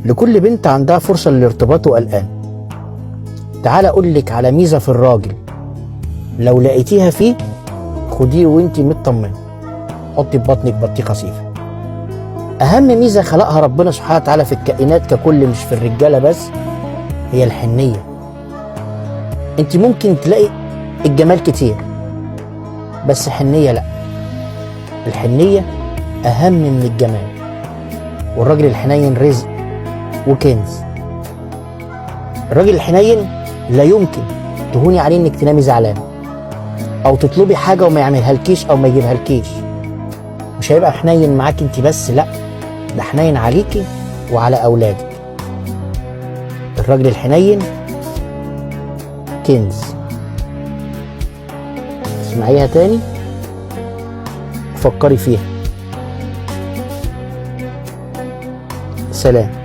لكل بنت عندها فرصة للارتباط وقلقان. تعال اقول لك على ميزة في الراجل لو لقيتيها فيه خديه وانتي مطمنة، حطي في بطنك بطيخة صيفي. اهم ميزة خلقها ربنا سبحانه وتعالى في الكائنات ككل مش في الرجالة بس هي الحنية. انت ممكن تلاقي الجمال كتير بس حنية لا، الحنية اهم من الجمال. والراجل الحنين رزق وكنز. الراجل الحنين لا يمكن تهوني عليه انك تنامي زعلان او تطلبي حاجة وما يعملها لكيش او ما يجيبها لكيش. مش هيبقى حنين معاك انت بس، لا ده حنين عليكي وعلى اولادك. الراجل الحنين كنز. اسمعيها تاني وفكري فيها. سلام.